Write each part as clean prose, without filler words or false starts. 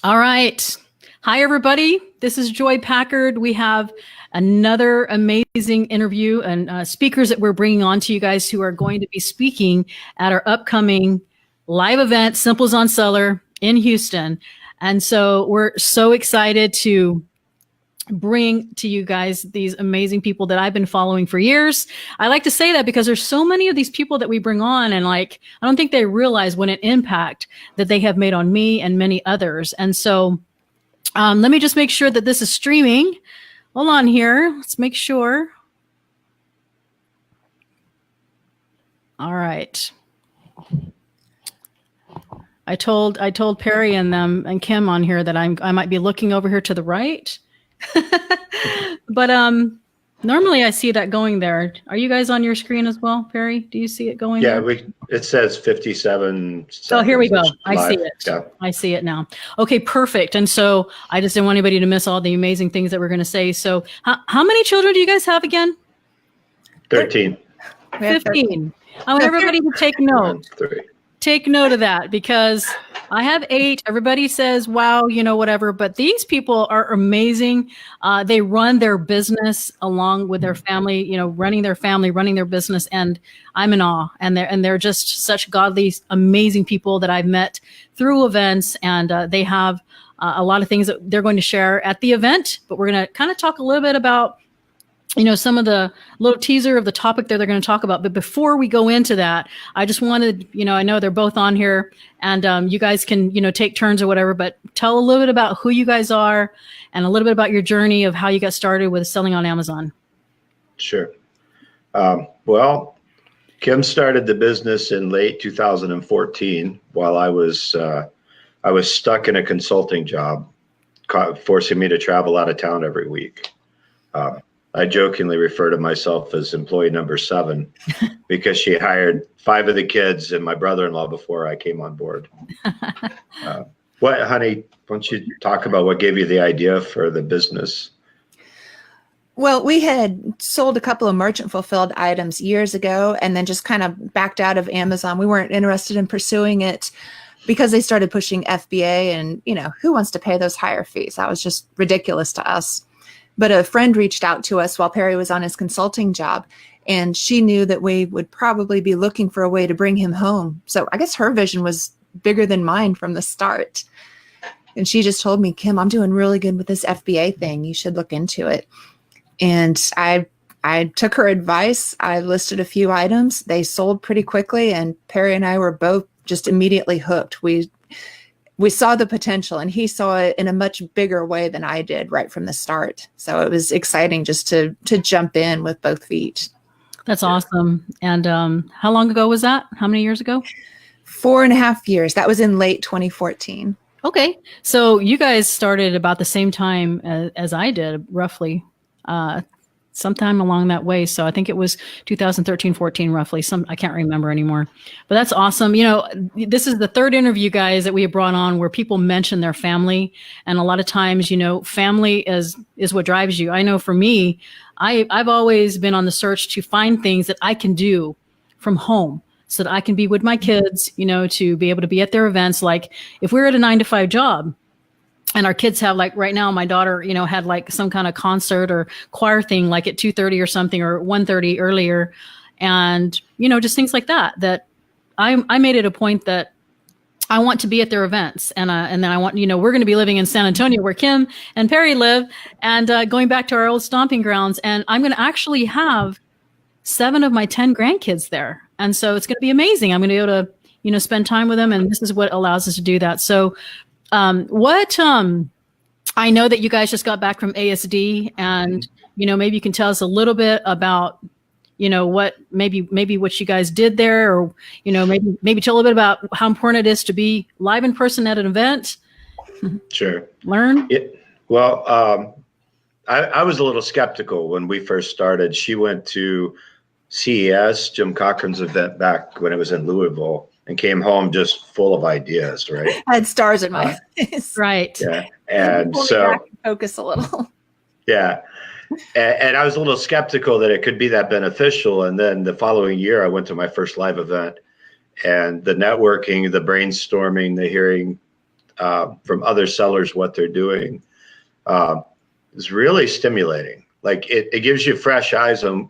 All right. Hi, everybody. This is Joy Packard. We have another amazing interview and speakers that we're bringing on to you guys who are going to be speaking at our upcoming live event, SimplezonSeller in Houston. And so we're so excited to bring to you guys these amazing people that I've been following for years. I like to say that because there's so many of these people that we bring on, and I don't think they realize what an impact that they have made on me and many others. And so let me just make sure that this is streaming. Hold on here. Let's make sure. All right. I told Perry and them and Kim on here that I might be looking over here to the right. But normally I see that going there. Are you guys on your screen as well, Perry? Do you see it going there? Yeah, it says 57 seconds. Oh, here we go. I live. see it. Yeah. I see it now. Okay, perfect. And so I just didn't want anybody to miss all the amazing things that we're going to say. So how many children do you guys have again? 13. 15. I want everybody to take note. 3. Take note of that because I have 8. Everybody says, wow, whatever. But these people are amazing. They run their business along with their family, running their family, running their business. And I'm in awe. And they're just such godly, amazing people that I've met through events. And they have a lot of things that they're going to share at the event. But we're going to kind of talk a little bit about some of the little teaser of the topic that they're going to talk about. But before we go into that, I just wanted, I know they're both on here and you guys can, take turns or whatever, but tell a little bit about who you guys are and a little bit about your journey of how you got started with selling on Amazon. Sure. Well, Kim started the business in late 2014 while I was stuck in a consulting job, forcing me to travel out of town every week. I jokingly refer to myself as employee number 7 because she hired 5 of the kids and my brother-in-law before I came on board. Honey, why don't you talk about what gave you the idea for the business? Well, we had sold a couple of merchant fulfilled items years ago and then just kind of backed out of Amazon. We weren't interested in pursuing it because they started pushing FBA and, who wants to pay those higher fees? That was just ridiculous to us. But a friend reached out to us while Perry was on his consulting job, and she knew that we would probably be looking for a way to bring him home. So I guess her vision was bigger than mine from the start. And she just told me, Kim, I'm doing really good with this FBA thing. You should look into it. And I took her advice. I listed a few items. They sold pretty quickly, and Perry and I were both just immediately hooked. We saw the potential and he saw it in a much bigger way than I did right from the start. So it was exciting just to jump in with both feet. That's awesome. And how long ago was that? How many years ago? 4.5 years. That was in late 2014. Okay. So you guys started about the same time as I did, roughly. Sometime along that way. So I think it was 2013, 14, roughly. I can't remember anymore, but that's awesome. This is the 3rd interview, guys, that we have brought on where people mention their family. And a lot of times, family is what drives you. I know for me, I've always been on the search to find things that I can do from home so that I can be with my kids, to be able to be at their events. Like if we're at a 9-to-5 job, and our kids have right now, my daughter, had some kind of concert or choir thing at 2:30 or something or 1:30 earlier. And, just things like that I made it a point that I want to be at their events. And then I want, we're going to be living in San Antonio where Kim and Perry live and going back to our old stomping grounds. And I'm going to actually have 7 of my 10 grandkids there. And so it's going to be amazing. I'm going to be able to, spend time with them. And this is what allows us to do that. So I know that you guys just got back from ASD and, maybe you can tell us a little bit about, what maybe what you guys did there or, maybe tell a little bit about how important it is to be live in person at an event. Sure. Learn. Well, I was a little skeptical when we first started. She went to CES, Jim Cochran's event back when it was in Louisville. And came home just full of ideas, right? I had stars in my eyes. Right. Yeah. And so focus a little. Yeah. And I was a little skeptical that it could be that beneficial. And then the following year, I went to my first live event and the networking, the brainstorming, the hearing from other sellers what they're doing is really stimulating. Like it gives you fresh eyes on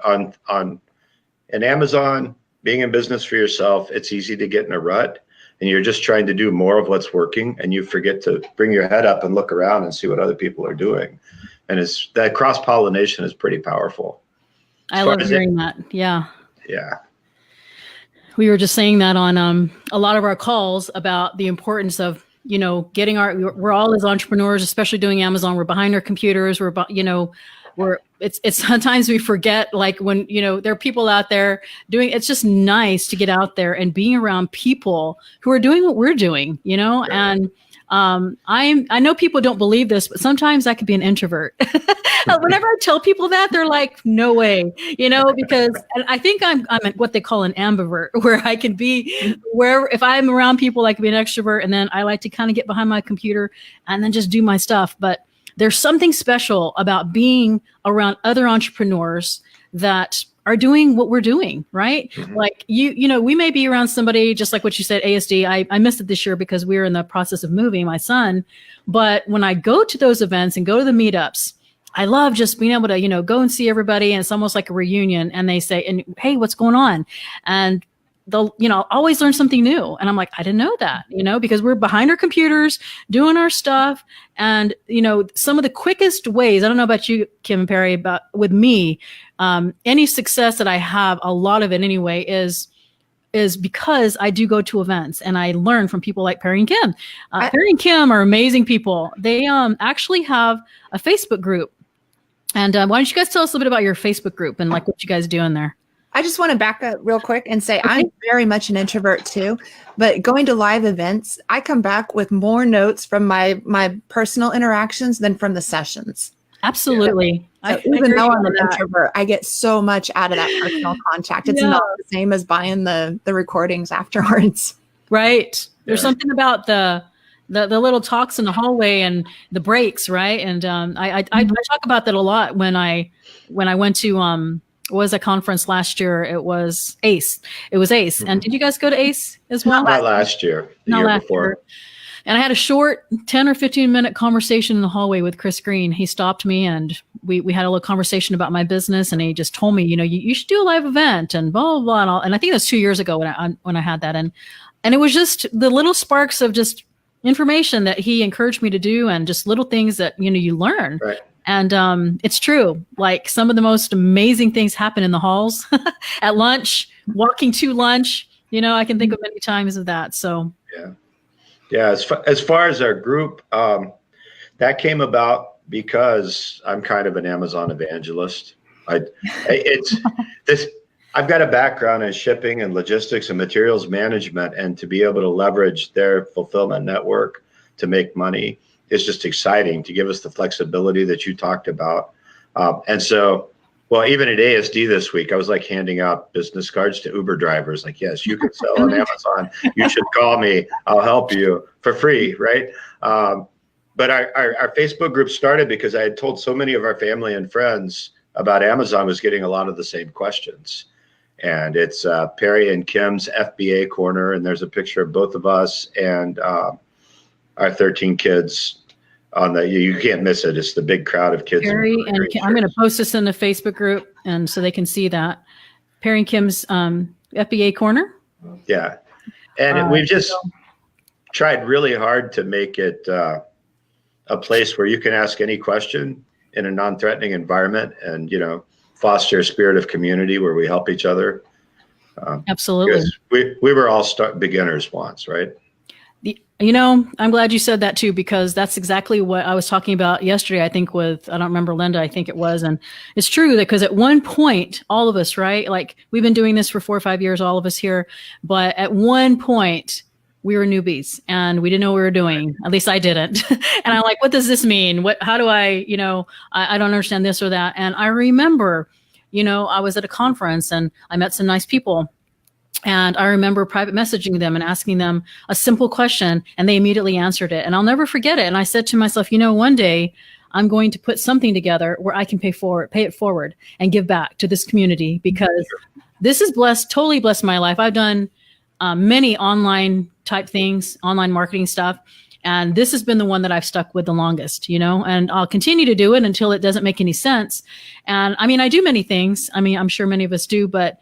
an Amazon. Being in business for yourself, it's easy to get in a rut, and you're just trying to do more of what's working, and you forget to bring your head up and look around and see what other people are doing. And it's that cross-pollination is pretty powerful. I love hearing that. Yeah. Yeah. We were just saying that on a lot of our calls about the importance of, getting we're all as entrepreneurs, especially doing Amazon, we're behind our computers, it's sometimes we forget, like when, there are people out there doing, it's just nice to get out there and being around people who are doing what we're doing, Right. And I know people don't believe this, but sometimes I could be an introvert. Whenever I tell people that, they're like, no way, because I think I'm what they call an ambivert, where I can be if I'm around people, I can be an extrovert, and then I like to kind of get behind my computer and then just do my stuff. But there's something special about being around other entrepreneurs that are doing what we're doing, right? Mm-hmm. Like we may be around somebody, just like what you said, ASD. I missed it this year because we were in the process of moving my son. But when I go to those events and go to the meetups, I love just being able to, go and see everybody. And it's almost like a reunion. And they say, and hey, what's going on? And they'll, always learn something new. And I'm like, I didn't know that, because we're behind our computers doing our stuff. And, some of the quickest ways, I don't know about you, Kim and Perry, but with me, any success that I have, a lot of it anyway, is because I do go to events and I learn from people like Perry and Kim. Perry and Kim are amazing people. They actually have a Facebook group. And why don't you guys tell us a little bit about your Facebook group and like what you guys do in there? I just want to back up real quick and say I'm very much an introvert too, but going to live events, I come back with more notes from my personal interactions than from the sessions. Absolutely. So even though I'm an introvert, I get so much out of that personal contact. It's not the same as buying the recordings afterwards. Right. There's something about the little talks in the hallway and the breaks, right? And I talk about that a lot when I went to was a conference last year. It was ACE. Mm-hmm. And did you guys go to ACE as well? Not last year. The year before. Year. And I had a short 10 or 15 minute conversation in the hallway with Chris Green. He stopped me and we had a little conversation about my business. And he just told me, you should do a live event and blah, blah, blah. And, all. And I think it was 2 years ago when I had that. And it was just the little sparks of just information that he encouraged me to do and just little things that, you learn. Right. And it's true. Like some of the most amazing things happen in the halls at lunch, walking to lunch. I can think of many times of that. So yeah. As far as our group, that came about because I'm kind of an Amazon evangelist. I've got a background in shipping and logistics and materials management, and to be able to leverage their fulfillment network to make money. It's just exciting to give us the flexibility that you talked about. And so, even at ASD this week, I was like handing out business cards to Uber drivers. Like, yes, you can sell on Amazon. You should call me. I'll help you for free, right? But our Facebook group started because I had told so many of our family and friends about Amazon was getting a lot of the same questions. And it's Perry and Kim's FBA corner. And there's a picture of both of us and our 13 kids on you can't miss it. It's the big crowd of kids. Perry and Kim, I'm going to post this in the Facebook group and so they can see that. Perry and Kim's FBA corner. Yeah. And we've just tried really hard to make it a place where you can ask any question in a non-threatening environment and, foster a spirit of community where we help each other. Absolutely. We were all beginners once, right? I'm glad you said that too, because that's exactly what I was talking about yesterday, I think I don't remember Linda, I think it was. And it's true that because at one point, all of us, right? Like we've been doing this for 4 or 5 years, all of us here. But at one point we were newbies and we didn't know what we were doing. At least I didn't. And I'm like, what does this mean? How do I don't understand this or that. And I remember, I was at a conference and I met some nice people. And I remember private messaging them and asking them a simple question, and they immediately answered it. And I'll never forget it. And I said to myself, one day I'm going to put something together where I can pay it forward and give back to this community, because this has totally blessed my life. I've done many online type things, online marketing stuff. And this has been the one that I've stuck with the longest, and I'll continue to do it until it doesn't make any sense. And I mean, I do many things. I mean, I'm sure many of us do, but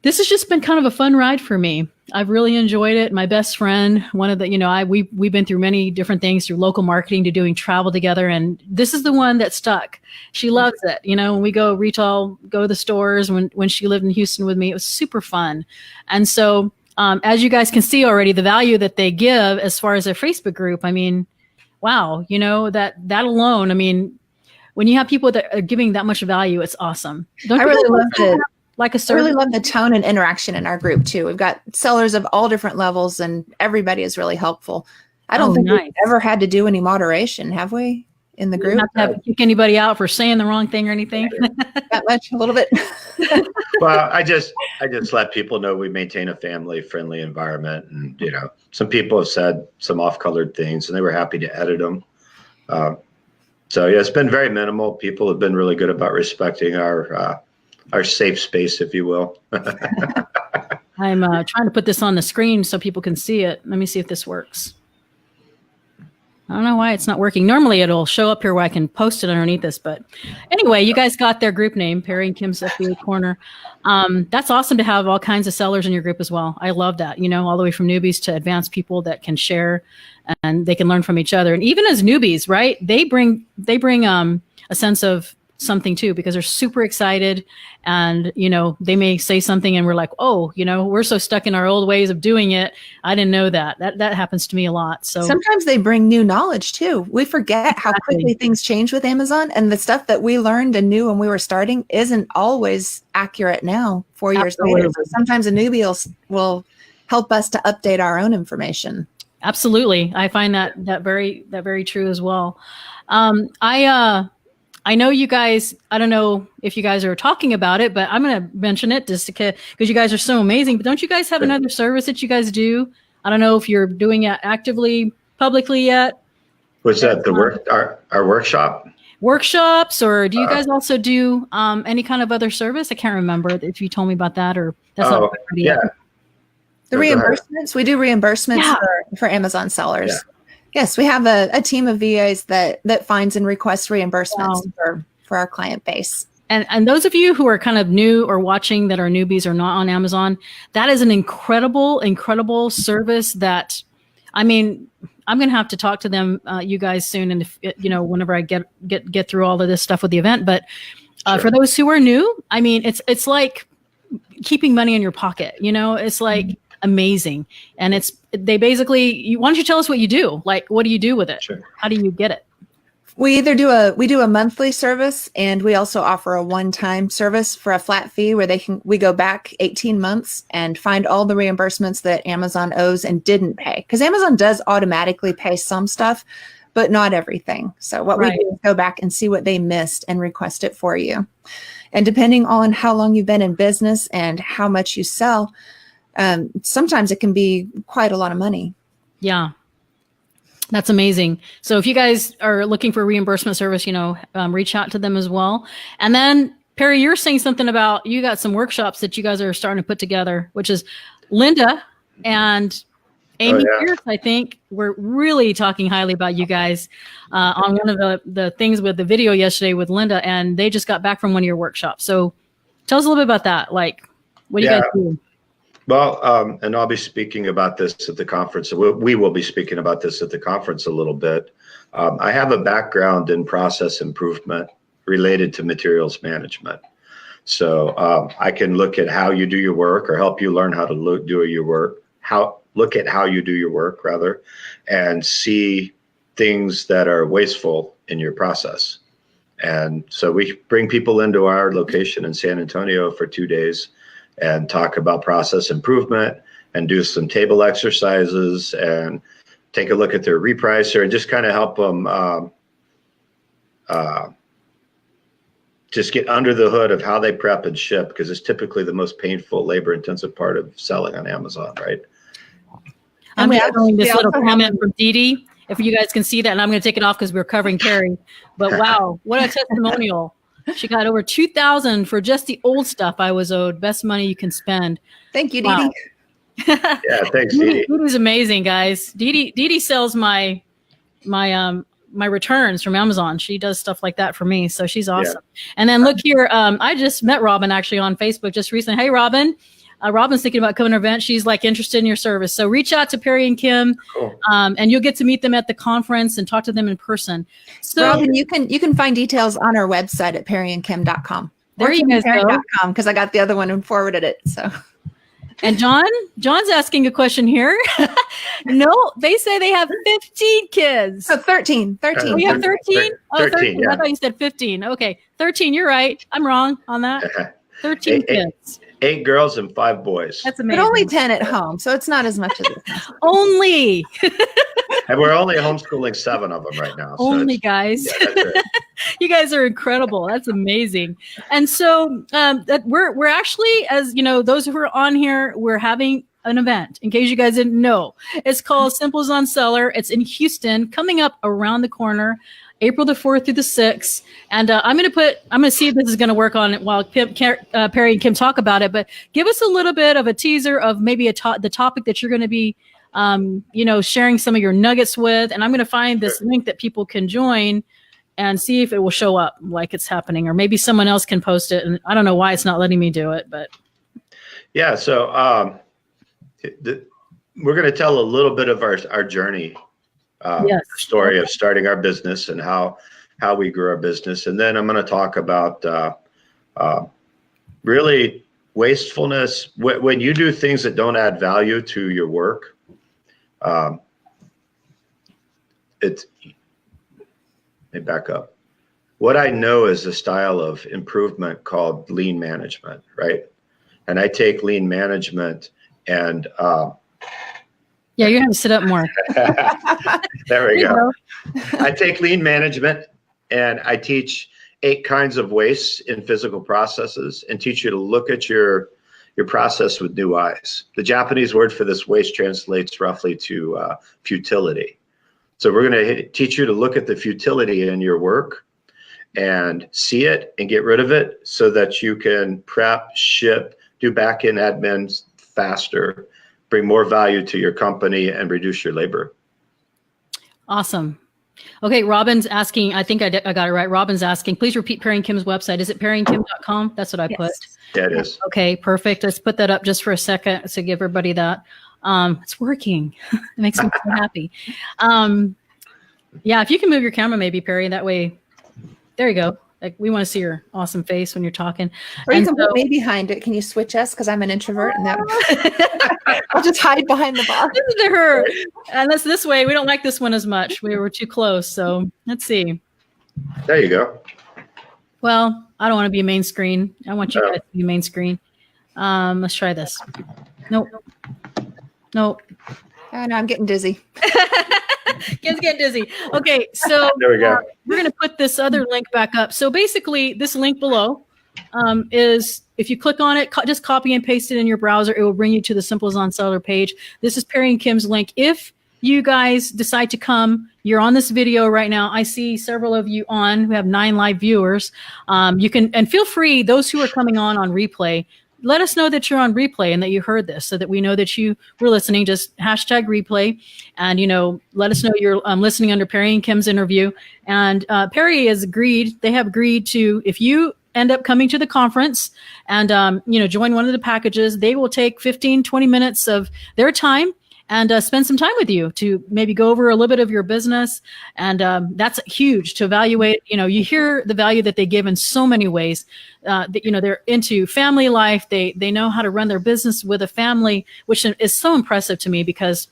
this has just been kind of a fun ride for me. I've really enjoyed it. My best friend, one of the, we've been through many different things, through local marketing to doing travel together. And this is the one that stuck. She loves it. When we go retail, go to the stores, when she lived in Houston with me, it was super fun. And so, as you guys can see already, the value that they give as far as their Facebook group, I mean, wow, that alone, I mean, when you have people that are giving that much value, it's awesome. I really love it. Like a I really love the tone and interaction in our group too. We've got sellers of all different levels, and everybody is really helpful. I don't think we've ever had to do any moderation, have we, in the group? Not to kick anybody out for saying the wrong thing or anything. That much, a little bit. Well, I just let people know we maintain a family-friendly environment, and some people have said some off-colored things, and they were happy to edit them. So yeah, it's been very minimal. People have been really good about respecting our safe space, if you will. I'm trying to put this on the screen so people can see it. Let me see if this works. I don't know why it's not working. Normally it'll show up here where I can post it underneath this. But anyway, you guys got their group name, Perry and Kim's FBA Corner. That's awesome to have all kinds of sellers in your group as well. I love that, all the way from newbies to advanced people that can share and they can learn from each other. And even as newbies, right, they bring a sense of something too, because they're super excited, and they may say something and we're like, oh, we're so stuck in our old ways of doing it. I didn't know that happens to me a lot. So sometimes they bring new knowledge too. We forget how quickly things change with Amazon, and the stuff that we learned and knew when we were starting isn't always accurate now 4 years later. So sometimes a newbie will help us to update our own information. Absolutely. I find that very true as well. I know you guys, I don't know if you guys are talking about it, but I'm going to mention it just because you guys are so amazing. But don't you guys have another service that you guys do? I don't know if you're doing it actively, publicly yet. Was that our workshop? Workshops, or do you guys also do any kind of other service? I can't remember if you told me about that, or that's not ready yet. The reimbursements, we do reimbursements for Amazon sellers. Yeah. Yes, we have a team of VAs that finds and requests reimbursements for our client base. And those of you who are kind of new or watching that are newbies or not on Amazon, that is an incredible service that, I mean, I'm going to have to talk to them, you guys soon. And if, whenever I get through all of this stuff with the event, but for those who are new, I mean, it's like keeping money in your pocket, it's like amazing. And they basically, why don't you tell us what you do? Like, what do you do with it? Sure. How do you get it? We either do a monthly service, and we also offer a one-time service for a flat fee where we go back 18 months and find all the reimbursements that Amazon owes and didn't pay. Because Amazon does automatically pay some stuff, but not everything. So what we do is go back and see what they missed and request it for you. And depending on how long you've been in business and how much you sell, sometimes it can be quite a lot of money. Yeah. That's amazing. So if you guys are looking for a reimbursement service, reach out to them as well. And then Perry, you're saying something about, you got some workshops that you guys are starting to put together, which is Linda and Amy Pierce, I think, we're really talking highly about you guys on one of the things with the video yesterday with Linda, and they just got back from one of your workshops. So tell us a little bit about that. Like, what do you guys do? Well, and I'll be speaking about this at the conference. We will be speaking about this at the conference a little bit. I have a background in process improvement related to materials management. So I can look at how you do your work, or help you learn how to do your work, look at how you do your work rather, and see things that are wasteful in your process. And so we bring people into our location in San Antonio for 2 days and talk about process improvement and do some table exercises and take a look at their repricer and just kind of help them just get under the hood of how they prep and ship, because it's typically the most painful, labor-intensive part of selling on Amazon, right? I'm showing this little comment from Dee Dee, if you guys can see that, and I'm going to take it off because we're covering Terry. But wow, what a testimonial. She got over $2,000 for just the old stuff I was owed. Best money you can spend. Thank you, Dee Dee. Yeah, thanks, Dee. Didi's amazing, guys. Didi sells my returns from Amazon. She does stuff like that for me, so she's awesome. Yeah. And then look here, I just met Robin actually on Facebook just recently. Hey, Robin. Robin's thinking about coming to an event. She's like interested in your service. So reach out to Perry and Kim, cool. And you'll get to meet them at the conference and talk to them in person. So Robin, you can find details on our website at perryandkim.com. There you guys go. Because I got the other one and forwarded it. So. And John's asking a question here. No, they say they have 15 kids. So 13. We have 13? Oh, 13. Yeah. I thought you said 15. Okay. 13. You're right. I'm wrong on that. 13 kids. 8 girls and 5 boys. That's amazing. But only 10 at home. So it's not as much as this. Only. And we're only homeschooling 7 of them right now. So only, guys. Yeah, that's right. You guys are incredible. That's amazing. And so we're actually, as you know, those who are on here, we're having an event. In case you guys didn't know, it's called SimplezonSeller. It's in Houston, coming up around the corner, April the 4th through the 6th. And I'm going to see if this is going to work on it while Perry and Kim talk about it. But give us a little bit of a teaser of maybe the topic that you're going to be, sharing some of your nuggets with. And I'm going to find this link that people can join and see if it will show up like it's happening, or maybe someone else can post it. And I don't know why it's not letting me do it, but. Yeah. So we're going to tell a little bit of our journey. Yes. Story of starting our business and how we grew our business. And then I'm going to talk about really wastefulness. When you do things that don't add value to your work, let me back up. What I know is a style of improvement called lean management, right? And I take lean management and yeah, you're going to sit up more. There we go. I take lean management and I teach 8 kinds of wastes in physical processes and teach you to look at your process with new eyes. The Japanese word for this waste translates roughly to futility. So we're going to teach you to look at the futility in your work and see it and get rid of it so that you can prep, ship, do back-end admin faster, bring more value to your company, and reduce your labor. Awesome. Okay, Robin's asking, I think I got it right. Robin's asking, please repeat Perry and Kim's website. Is it perryandkim.com? That's what I put. Yeah, it is. Okay, perfect. Let's put that up just for a second to give everybody that. It's working. It makes me so happy. Yeah, if you can move your camera maybe, Perry, that way. There you go. Like, we want to see your awesome face when you're talking. Or you can put me behind it. Can you switch us? Because I'm an introvert, and I'll just hide behind the bar. Listen to her. And that's this way. We don't like this one as much. We were too close. So let's see. There you go. Well, I don't want to be main screen. I want you guys to be main screen. Let's try this. Nope. Oh, no, I'm getting dizzy. Kim's getting dizzy. Okay, so there we go. We're going to put this other link back up. So basically, this link below is, if you click on it, just copy and paste it in your browser. It will bring you to the SimplezonSeller page. This is Perry and Kim's link. If you guys decide to come, you're on this video right now. I see several of you on. We have 9 live viewers. You can, and feel free, those who are coming on replay, let us know that you're on replay and that you heard this so that we know that you were listening. Just hashtag replay and, let us know you're listening under Perry and Kim's interview. And Perry has agreed, they have agreed to, if you end up coming to the conference and, join one of the packages, they will take 15, 20 minutes of their time and spend some time with you to maybe go over a little bit of your business. And that's huge to evaluate. You hear the value that they give in so many ways. That they're into family life. They know how to run their business with a family, which is so impressive to me because,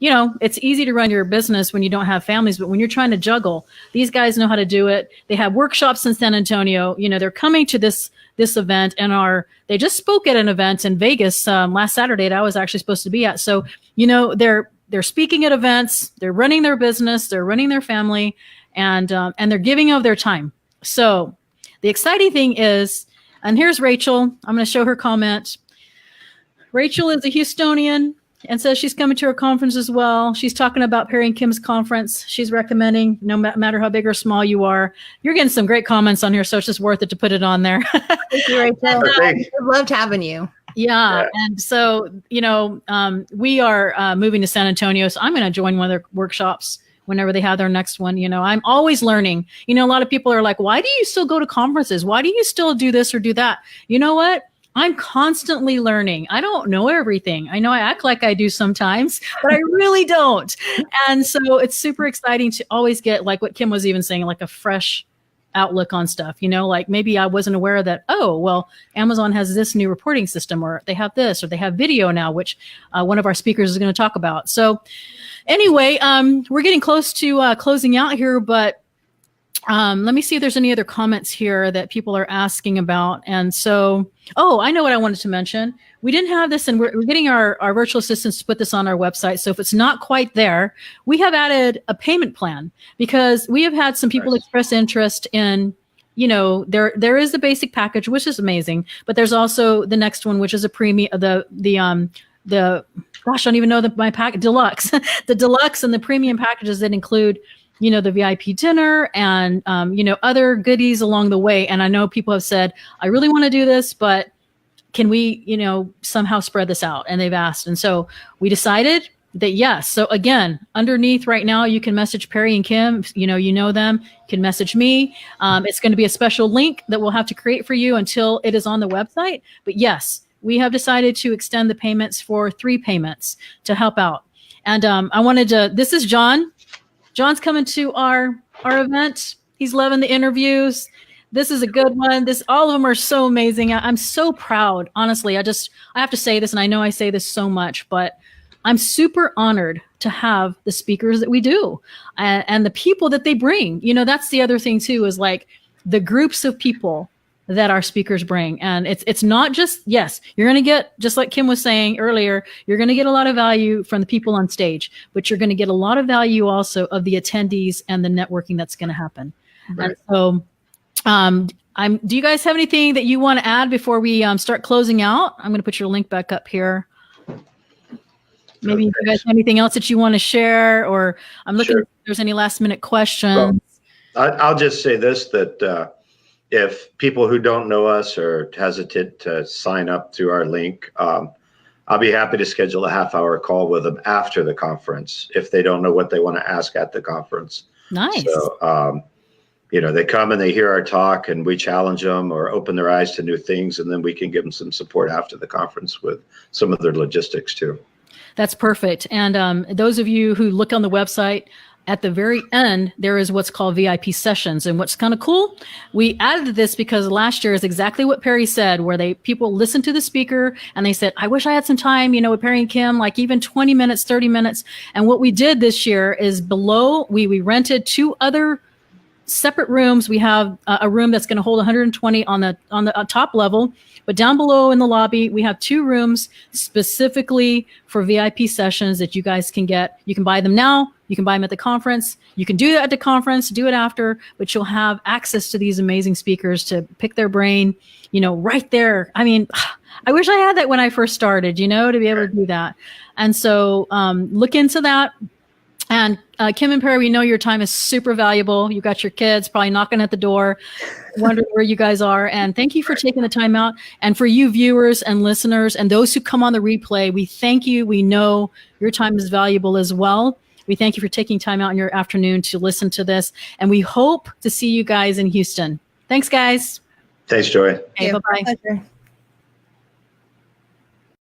it's easy to run your business when you don't have families, but when you're trying to juggle, these guys know how to do it. They have workshops in San Antonio. They're coming to this event and they just spoke at an event in Vegas last Saturday that I was actually supposed to be at. So, they're speaking at events, they're running their business, they're running their family, and they're giving of their time. So the exciting thing is, and here's Rachel. I'm going to show her comment. Rachel is a Houstonian. and says she's coming to her conference as well. She's talking about Perry and Kim's conference. She's recommending, no matter how big or small you are. You're getting some great comments on here, so it's just worth it to put it on there. Thank you, Rachel. We've loved having you. Yeah. And so, we are moving to San Antonio, so I'm going to join one of their workshops whenever they have their next one. I'm always learning. A lot of people are like, why do you still go to conferences? Why do you still do this or do that? You know what? I'm constantly learning. I don't know everything. I know I act like I do sometimes, but I really don't. And so it's super exciting to always get, like what Kim was even saying, like a fresh outlook on stuff, like maybe I wasn't aware that, oh, well, Amazon has this new reporting system, or they have this, or they have video now, which one of our speakers is going to talk about. So anyway, we're getting close to closing out here, but let me see if there's any other comments here that people are asking about. And so, I know what I wanted to mention. We didn't have this, and we're getting our virtual assistants to put this on our website. So if it's not quite there, we have added a payment plan, because we have had some people express interest in, there is the basic package, which is amazing, but there's also the next one, which is a premium, gosh, I don't even know my pack deluxe, the deluxe and the premium packages that include the VIP dinner and, other goodies along the way. And I know people have said, I really want to do this, but can we, somehow spread this out? And they've asked. And so we decided that yes. So again, underneath right now, you can message Perry and Kim, you know them, you can message me. It's going to be a special link that we'll have to create for you until it is on the website. But yes, we have decided to extend the payments for 3 payments to help out. And this is John. John's coming to our event. He's loving the interviews. This is a good one. All of them are so amazing. I'm so proud. Honestly, I have to say this, and I know I say this so much, but I'm super honored to have the speakers that we do and the people that they bring. That's the other thing too, is like the groups of people that our speakers bring. And it's not just, yes, you're going to get, just like Kim was saying earlier, you're going to get a lot of value from the people on stage, but you're going to get a lot of value also of the attendees and the networking that's going to happen. Right. And so do you guys have anything that you want to add before we start closing out? I'm going to put your link back up here. Maybe you guys have anything else that you want to share, or I'm looking if there's any last minute questions. Well, I'll just say this, that if people who don't know us are hesitant to sign up through our link, I'll be happy to schedule a half-hour call with them after the conference if they don't know what they want to ask at the conference. Nice. So, they come and they hear our talk, and we challenge them or open their eyes to new things, and then we can give them some support after the conference with some of their logistics too. That's perfect. And those of you who look on the website, at the very end, there is what's called VIP sessions. And what's kind of cool, we added this because last year is exactly what Perry said, where people listened to the speaker and they said, I wish I had some time, with Perry and Kim, like even 20 minutes, 30 minutes. And what we did this year is below, we rented 2 other separate rooms. We have a room that's going to hold 120 on the top level, but down below in the lobby, we have 2 rooms specifically for VIP sessions that you guys can get. You can buy them now. You can buy them at the conference. You can do that at the conference, do it after, but you'll have access to these amazing speakers to pick their brain, right there. I mean, I wish I had that when I first started, to be able to do that. And so look into that. And Kim and Perry, we know your time is super valuable. You got your kids probably knocking at the door, wondering where you guys are. And thank you for taking the time out. And for you viewers and listeners and those who come on the replay, we thank you. We know your time is valuable as well. We thank you for taking time out in your afternoon to listen to this. And we hope to see you guys in Houston. Thanks, guys. Thanks, Joy. Okay, bye-bye. Pleasure.